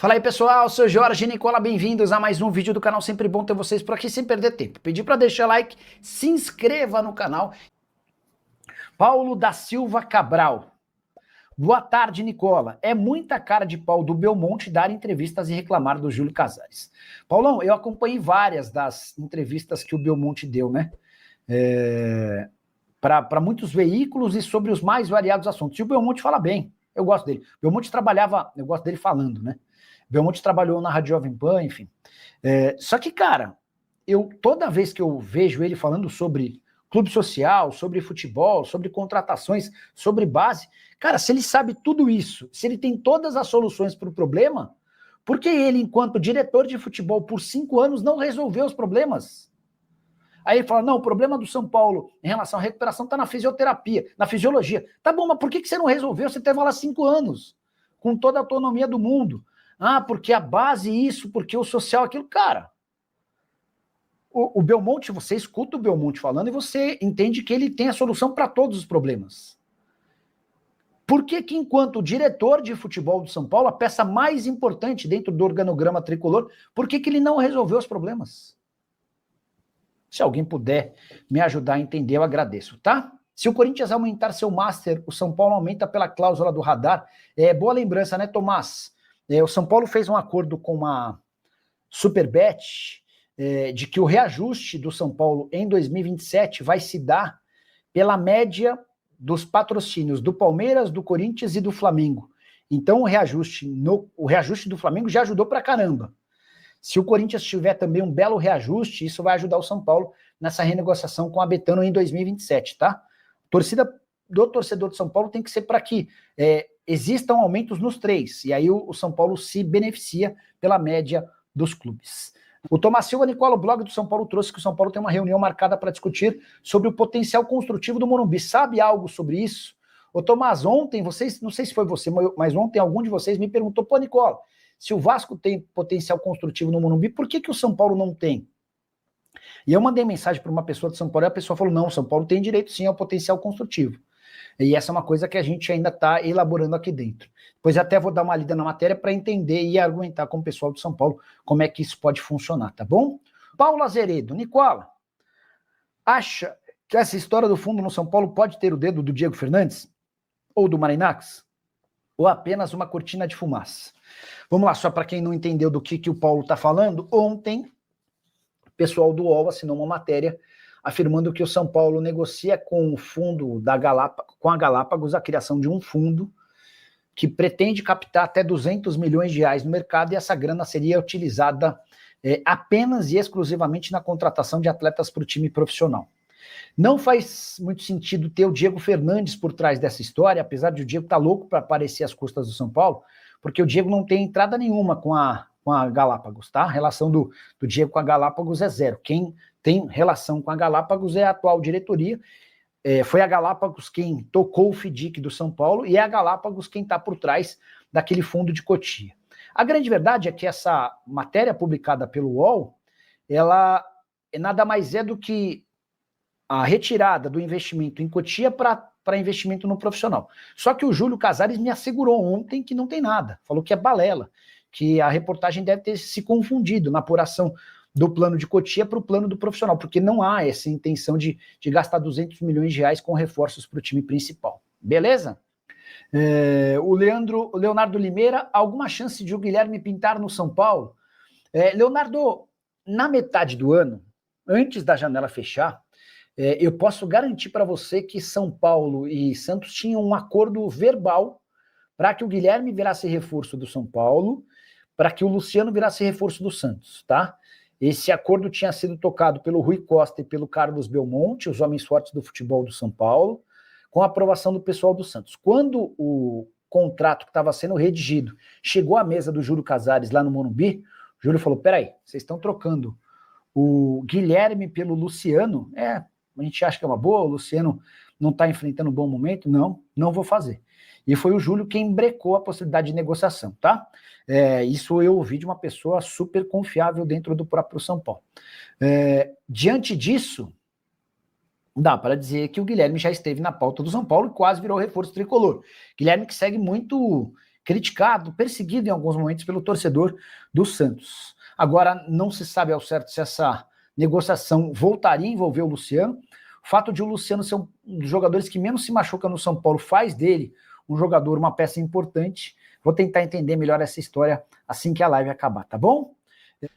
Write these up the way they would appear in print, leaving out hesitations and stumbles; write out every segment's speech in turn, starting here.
Fala aí pessoal, sou Jorge Nicola, bem-vindos a mais um vídeo do canal, sempre bom ter vocês por aqui sem perder tempo. Pedi para deixar like, se inscreva no canal. Paulo da Silva Cabral. Boa tarde, Nicola. É muita cara de pau do Belmonte dar entrevistas e reclamar do Júlio Casares. Paulão, eu acompanhei várias das entrevistas que o Belmonte deu, né? Para muitos veículos e sobre os mais variados assuntos. E o Belmonte fala bem, eu gosto dele. O Belmonte trabalhava, eu gosto dele falando, né? O Belmonte trabalhou na Rádio Jovem Pan, enfim. Só que, cara, toda vez que eu vejo ele falando sobre clube social, sobre futebol, sobre contratações, sobre base, cara, se ele sabe tudo isso, se ele tem todas as soluções para o problema, por que ele, enquanto diretor de futebol por 5 anos, não resolveu os problemas? Aí ele fala, não, o problema do São Paulo em relação à recuperação está na fisioterapia, na fisiologia. Tá bom, mas por que você não resolveu? Você teve lá 5 anos, com toda a autonomia do mundo. Ah, porque a base isso, porque o social aquilo. Cara, o Belmonte, você escuta o Belmonte falando e você entende que ele tem a solução para todos os problemas. Por que que, enquanto diretor de futebol do São Paulo, a peça mais importante dentro do organograma tricolor, por que que ele não resolveu os problemas? Se alguém puder me ajudar a entender, eu agradeço, tá? Se o Corinthians aumentar seu Master, o São Paulo aumenta pela cláusula do radar. Boa lembrança, né, Tomás? O São Paulo fez um acordo com a Superbet de que o reajuste do São Paulo em 2027 vai se dar pela média dos patrocínios do Palmeiras, do Corinthians e do Flamengo. Então o reajuste do Flamengo já ajudou pra caramba. Se o Corinthians tiver também um belo reajuste, isso vai ajudar o São Paulo nessa renegociação com a Betano em 2027, tá? Torcida do torcedor de São Paulo tem que ser para que existam aumentos nos 3, e aí o São Paulo se beneficia pela média dos clubes. O Tomás Silva Nicola, o blog do São Paulo, trouxe que o São Paulo tem uma reunião marcada para discutir sobre o potencial construtivo do Morumbi. Sabe algo sobre isso? Ô Tomás, ontem, vocês, não sei se foi você, mas ontem algum de vocês me perguntou, pô Nicola, se o Vasco tem potencial construtivo no Morumbi, por que que o São Paulo não tem? E eu mandei mensagem para uma pessoa de São Paulo e a pessoa falou, não, o São Paulo tem direito sim ao potencial construtivo. E essa é uma coisa que a gente ainda está elaborando aqui dentro. Depois até vou dar uma lida na matéria para entender e argumentar com o pessoal de São Paulo como é que isso pode funcionar, tá bom? Paulo Azeredo, Nicola, acha que essa história do fundo no São Paulo pode ter o dedo do Diego Fernandes? Ou do Marinacci? Ou apenas uma cortina de fumaça? Vamos lá, só para quem não entendeu do que o Paulo está falando, ontem o pessoal do UOL assinou uma matéria afirmando que o São Paulo negocia com o fundo da Galápagos, com a Galápagos, a criação de um fundo que pretende captar até 200 milhões de reais no mercado e essa grana seria utilizada apenas e exclusivamente na contratação de atletas para o time profissional. Não faz muito sentido ter o Diego Fernandes por trás dessa história, apesar de o Diego estar louco para aparecer às custas do São Paulo, porque o Diego não tem entrada nenhuma com a Galápagos, tá? A relação do Diego com a Galápagos é zero. Quem tem relação com a Galápagos é a atual diretoria. Foi a Galápagos quem tocou o FDIC do São Paulo e é a Galápagos quem está por trás daquele fundo de Cotia. A grande verdade é que essa matéria publicada pelo UOL, ela nada mais é do que a retirada do investimento em Cotia para investimento no profissional. Só que o Júlio Casares me assegurou ontem que não tem nada, falou que é balela, que a reportagem deve ter se confundido na apuração do plano de Cotia para o plano do profissional, porque não há essa intenção de gastar 200 milhões de reais com reforços para o time principal. Beleza? O Leonardo Limeira, alguma chance de o Guilherme pintar no São Paulo? Leonardo, na metade do ano, antes da janela fechar, eu posso garantir para você que São Paulo e Santos tinham um acordo verbal para que o Guilherme virasse reforço do São Paulo, para que o Luciano virasse reforço do Santos, tá? Esse acordo tinha sido tocado pelo Rui Costa e pelo Carlos Belmonte, os homens fortes do futebol do São Paulo, com a aprovação do pessoal do Santos. Quando o contrato que estava sendo redigido chegou à mesa do Júlio Casares lá no Morumbi, o Júlio falou, peraí, vocês estão trocando o Guilherme pelo Luciano? A gente acha que é uma boa, o Luciano não está enfrentando um bom momento? Não vou fazer. E foi o Júlio quem brecou a possibilidade de negociação, tá? Isso eu ouvi de uma pessoa super confiável dentro do próprio São Paulo. Diante disso, dá para dizer que o Guilherme já esteve na pauta do São Paulo e quase virou reforço tricolor. Guilherme que segue muito criticado, perseguido em alguns momentos pelo torcedor do Santos. Agora, não se sabe ao certo se essa negociação voltaria a envolver o Luciano. O fato de o Luciano ser um dos jogadores que menos se machuca no São Paulo faz dele um jogador, uma peça importante. Vou tentar entender melhor essa história assim que a live acabar, tá bom?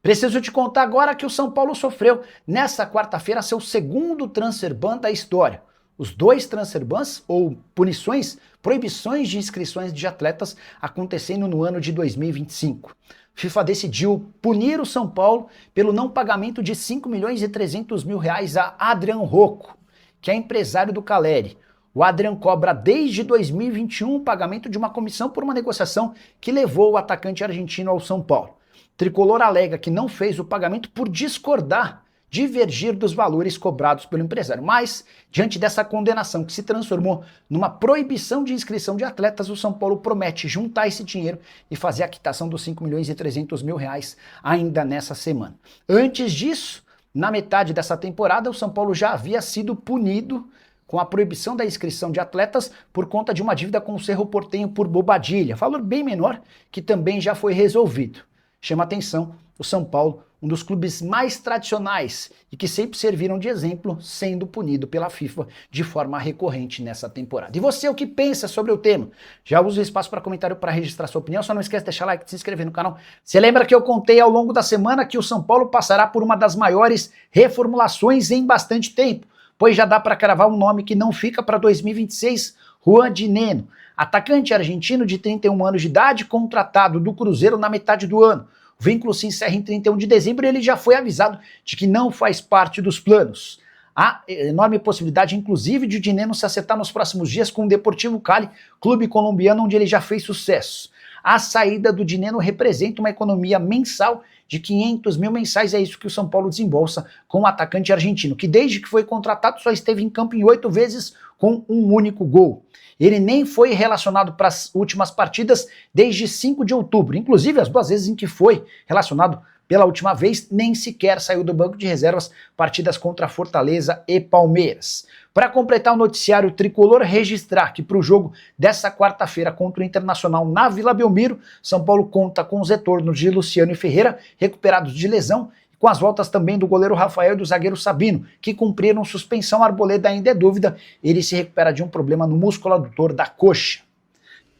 Preciso te contar agora que o São Paulo sofreu nessa quarta-feira seu segundo transfer ban da história. Os 2 transfer bans, ou punições, proibições de inscrições de atletas acontecendo no ano de 2025. FIFA decidiu punir o São Paulo pelo não pagamento de 5.300.000 reais a Adrian Rocco, que é empresário do Caleri. O Adrian cobra desde 2021 o pagamento de uma comissão por uma negociação que levou o atacante argentino ao São Paulo. Tricolor alega que não fez o pagamento por discordar, divergir dos valores cobrados pelo empresário. Mas, diante dessa condenação que se transformou numa proibição de inscrição de atletas, o São Paulo promete juntar esse dinheiro e fazer a quitação dos 5.300.000 reais ainda nessa semana. Antes disso, na metade dessa temporada, o São Paulo já havia sido punido com a proibição da inscrição de atletas por conta de uma dívida com o Cerro Porteño por Bobadilla, valor bem menor, que também já foi resolvido. Chama atenção o São Paulo, um dos clubes mais tradicionais e que sempre serviram de exemplo, sendo punido pela FIFA de forma recorrente nessa temporada. E você, o que pensa sobre o tema? Já usa o espaço para comentário para registrar sua opinião, só não esquece de deixar like e se inscrever no canal. Você lembra que eu contei ao longo da semana que o São Paulo passará por uma das maiores reformulações em bastante tempo, pois já dá para cravar um nome que não fica para 2026, Juan Dinenno, atacante argentino de 31 anos de idade, contratado do Cruzeiro na metade do ano. O vínculo se encerra em 31 de dezembro e ele já foi avisado de que não faz parte dos planos. Há enorme possibilidade, inclusive, de o Dinenno se acertar nos próximos dias com o Deportivo Cali, clube colombiano onde ele já fez sucesso. A saída do Dinenno representa uma economia mensal de 500 mil mensais, é isso que o São Paulo desembolsa com o atacante argentino, que desde que foi contratado só esteve em campo em 8 vezes com um único gol. Ele nem foi relacionado para as últimas partidas desde 5 de outubro, inclusive as 2 vezes em que foi relacionado pela última vez, nem sequer saiu do banco de reservas, partidas contra Fortaleza e Palmeiras. Para completar o noticiário tricolor, registrar que para o jogo dessa quarta-feira contra o Internacional na Vila Belmiro, São Paulo conta com os retornos de Luciano e Ferreira, recuperados de lesão, e com as voltas também do goleiro Rafael e do zagueiro Sabino, que cumpriram suspensão. Arboleda ainda é dúvida, ele se recupera de um problema no músculo adutor da coxa.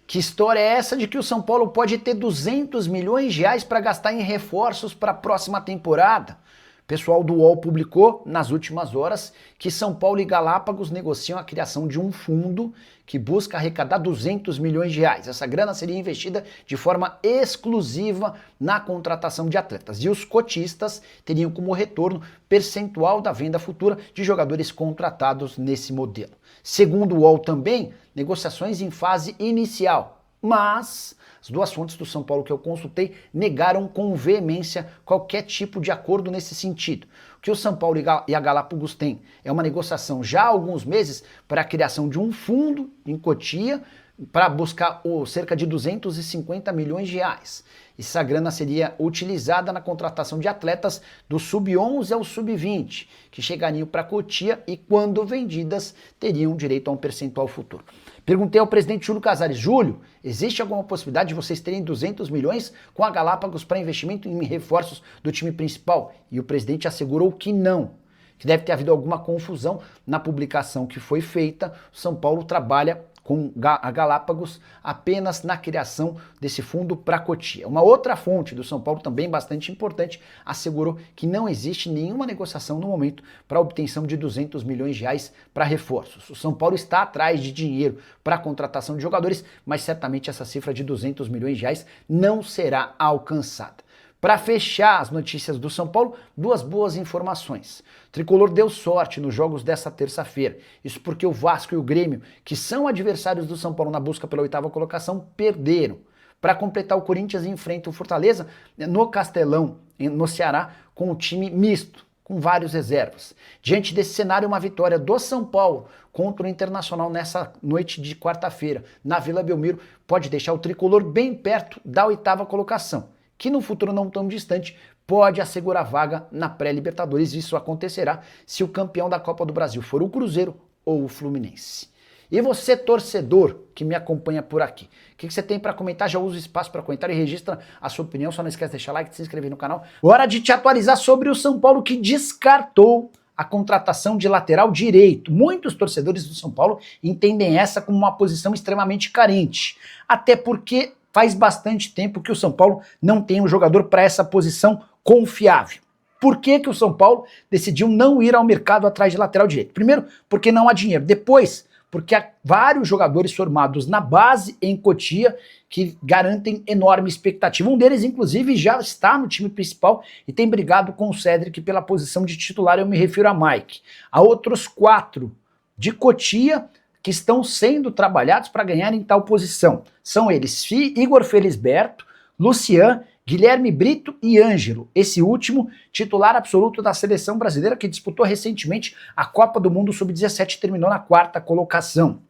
Que história é essa de que o São Paulo pode ter 200 milhões de reais para gastar em reforços para a próxima temporada? O pessoal do UOL publicou nas últimas horas que São Paulo e Galápagos negociam a criação de um fundo que busca arrecadar 200 milhões de reais. Essa grana seria investida de forma exclusiva na contratação de atletas. E os cotistas teriam como retorno percentual da venda futura de jogadores contratados nesse modelo. Segundo o UOL também, negociações em fase inicial, mas as 2 fontes do São Paulo que eu consultei negaram com veemência qualquer tipo de acordo nesse sentido. O que o São Paulo e a Galápagos têm é uma negociação já há alguns meses para a criação de um fundo em Cotia para buscar cerca de 250 milhões de reais. Essa grana seria utilizada na contratação de atletas do sub-11 ao sub-20, que chegariam para Cotia e, quando vendidas, teriam direito a um percentual futuro. Perguntei ao presidente Júlio Casares: Júlio, existe alguma possibilidade de vocês terem 200 milhões com a Galápagos para investimento em reforços do time principal? E o presidente assegurou que não, que deve ter havido alguma confusão na publicação que foi feita. O São Paulo trabalha com a Galápagos apenas na criação desse fundo para Cotia. Uma outra fonte do São Paulo, também bastante importante, assegurou que não existe nenhuma negociação no momento para a obtenção de 200 milhões de reais para reforços. O São Paulo está atrás de dinheiro para a contratação de jogadores, mas certamente essa cifra de 200 milhões de reais não será alcançada. Para fechar as notícias do São Paulo, 2 boas informações. O Tricolor deu sorte nos jogos dessa terça-feira. Isso porque o Vasco e o Grêmio, que são adversários do São Paulo na busca pela 8ª colocação, perderam. Para completar, o Corinthians enfrenta o Fortaleza no Castelão, no Ceará, com o time misto, com vários reservas. Diante desse cenário, uma vitória do São Paulo contra o Internacional nessa noite de quarta-feira, na Vila Belmiro, pode deixar o Tricolor bem perto da 8ª colocação, que no futuro não tão distante pode assegurar vaga na pré-Libertadores. Isso acontecerá se o campeão da Copa do Brasil for o Cruzeiro ou o Fluminense. E você, torcedor, que me acompanha por aqui, o que você tem para comentar? Já usa o espaço para comentar e registra a sua opinião. Só não esquece de deixar like, de se inscrever no canal. Hora de te atualizar sobre o São Paulo, que descartou a contratação de lateral direito. Muitos torcedores do São Paulo entendem essa como uma posição extremamente carente. Até porque faz bastante tempo que o São Paulo não tem um jogador para essa posição confiável. Por que que o São Paulo decidiu não ir ao mercado atrás de lateral direito? Primeiro, porque não há dinheiro. Depois, porque há vários jogadores formados na base em Cotia que garantem enorme expectativa. Um deles, inclusive, já está no time principal e tem brigado com o Cédric pela posição de titular, eu me refiro a Mike. Há outros 4 de Cotia que estão sendo trabalhados para ganhar em tal posição. São eles Igor Felisberto, Lucian, Guilherme Brito e Ângelo, esse último titular absoluto da seleção brasileira que disputou recentemente a Copa do Mundo Sub-17 e terminou na 4ª colocação.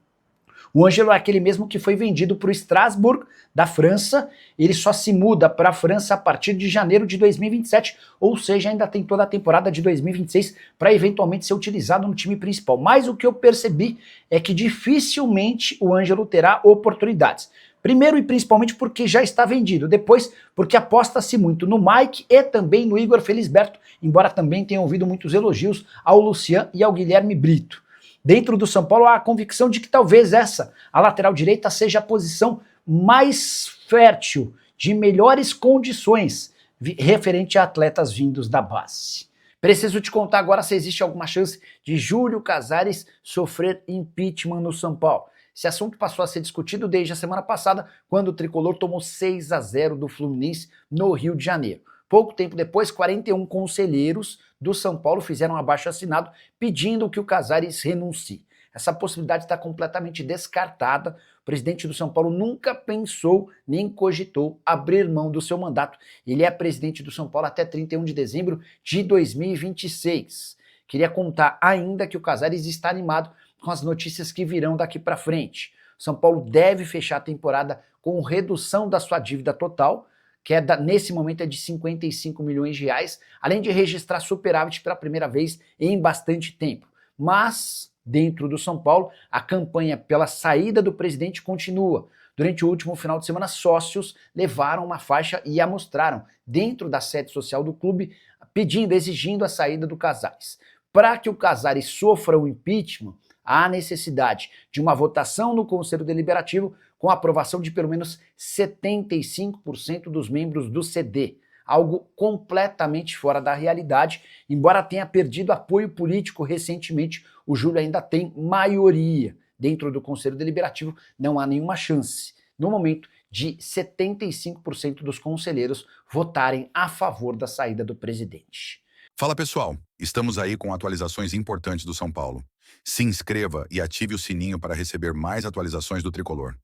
O Ângelo é aquele mesmo que foi vendido para o Strasbourg, da França. Ele só se muda para a França a partir de janeiro de 2027, ou seja, ainda tem toda a temporada de 2026 para eventualmente ser utilizado no time principal. Mas o que eu percebi é que dificilmente o Ângelo terá oportunidades. Primeiro e principalmente porque já está vendido. Depois, porque aposta-se muito no Mike e também no Igor Felisberto, embora também tenha ouvido muitos elogios ao Lucian e ao Guilherme Brito. Dentro do São Paulo há a convicção de que talvez essa, a lateral direita, seja a posição mais fértil, de melhores condições, referente a atletas vindos da base. Preciso te contar agora se existe alguma chance de Júlio Casares sofrer impeachment no São Paulo. Esse assunto passou a ser discutido desde a semana passada, quando o Tricolor tomou 6-0 do Fluminense no Rio de Janeiro. Pouco tempo depois, 41 conselheiros do São Paulo fizeram um abaixo-assinado pedindo que o Casares renuncie. Essa possibilidade está completamente descartada. O presidente do São Paulo nunca pensou nem cogitou abrir mão do seu mandato. Ele é presidente do São Paulo até 31 de dezembro de 2026. Queria contar ainda que o Casares está animado com as notícias que virão daqui para frente. São Paulo deve fechar a temporada com redução da sua dívida total, que nesse momento é de 55 milhões de reais, além de registrar superávit pela primeira vez em bastante tempo. Mas, dentro do São Paulo, a campanha pela saída do presidente continua. Durante o último final de semana, sócios levaram uma faixa e a mostraram dentro da sede social do clube, exigindo a saída do Casares. Para que o Casares sofra o impeachment, há necessidade de uma votação no Conselho Deliberativo com a aprovação de pelo menos 75% dos membros do CD, algo completamente fora da realidade. Embora tenha perdido apoio político recentemente, o Júlio ainda tem maioria. Dentro do Conselho Deliberativo não há nenhuma chance, no momento, de 75% dos conselheiros votarem a favor da saída do presidente. Fala pessoal, estamos aí com atualizações importantes do São Paulo. Se inscreva e ative o sininho para receber mais atualizações do Tricolor.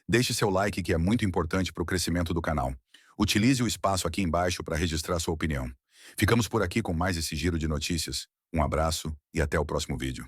Deixe seu like, que é muito importante para o crescimento do canal. Utilize o espaço aqui embaixo para registrar sua opinião. Ficamos por aqui com mais esse giro de notícias. Um abraço e até o próximo vídeo.